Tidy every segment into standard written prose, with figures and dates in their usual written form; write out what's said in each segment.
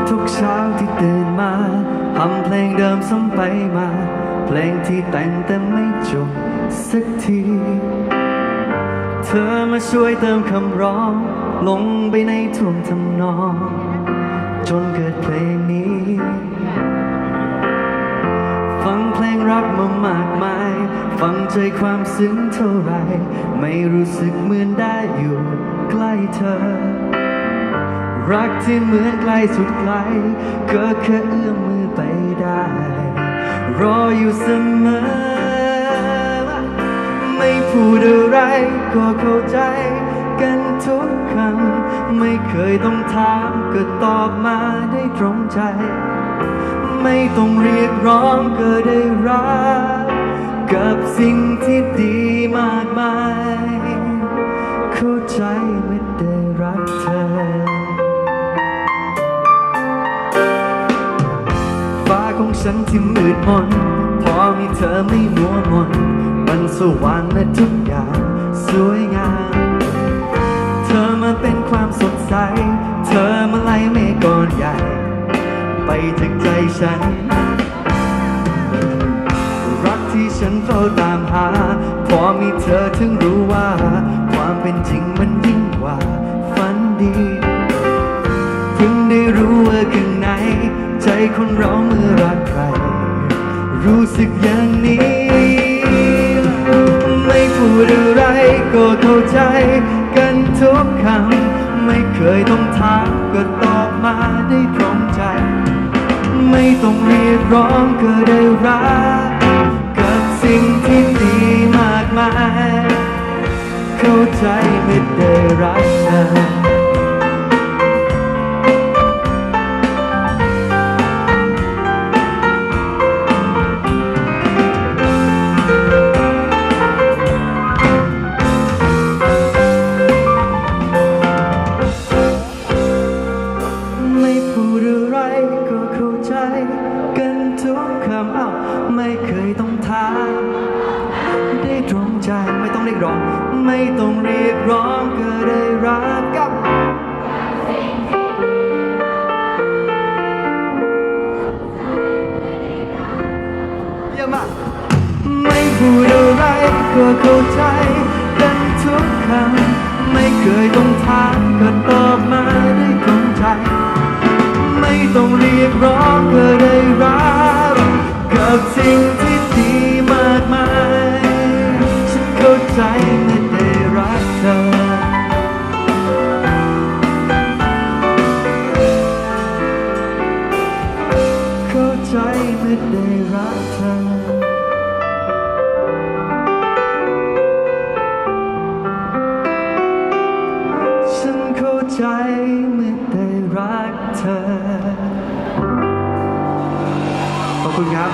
ทุกเช้าที่ตื่นมาทำเพลงเดิมซ้ำไปมาเพลงที่แต่งแต่ไม่จบสักทีเธอมาช่วยเติมคำร้องลงไปในท่วงทำนองจนเกิดเพลงนี้ฟังเพลงรักมามากมายฟังใจความซึ้งเท่าไรไม่รู้สึกเหมือนได้อยู่ใกล้เธอรักที่เหมือนไกลสุดไกลก็แค่เอื้อมมือไปได้รออยู่เสมอไม่พูดอะไรก็เข้าใจกันทุกคำไม่เคยต้องถามก็ตอบมาได้ตรงใจไม่ต้องเรียกร้องก็ได้รักกับสิ่งที่ดีมากมายเข้าใจไม่ได้รักเธอฟ้าของฉันที่มืดมนพอมีเธอไม่มัวมนมันสว่างและทุกอย่างสวยงามเธอมาเป็นความสดใสเธอมาไล่เมฆก้อนใหญ่ไปจากใจฉันรักที่ฉันเฝ้าตามหาพอมีเธอถึงรู้ว่าความเป็นจริงมันยิ่งกว่าฝันดีเพิ่งได้รู้ว่าข้างในใจคนเราเมื่อรักใครรู้สึกอย่างนี้ไม่พูดอะไรก็เข้าใจกันทุกคำไม่เคยต้องถามก็ตอบมาได้ตรงใจไม่ต้องเรียกร้องก็ได้รักกับสิ่งที่ดีมากมายเข้าใจไม่ได้รักเธอกันทุกคำไม่เคยต้องถามได้ตรงใจไม่ต้องเรียกร้องไม่ต้องเรียกร้องก็ได้รักกับเยี่ยมมากไม่พูดอะไรก็เข้าใจกันทุกคำไม่เคยต้องถามก็ตอบมาได้ตรงใจไม่ต้องเรียกร้องก็ได้รักกับสิ่งที่ดีมากมายฉันเข้าใจไม่ได้รักเธอเข้าใจไม่ได้รักเธอฉันเข้าใจไม่ได้รักเธอขอบคุณครับ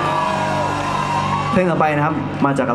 เพลงต่อไปนะครับมาจาก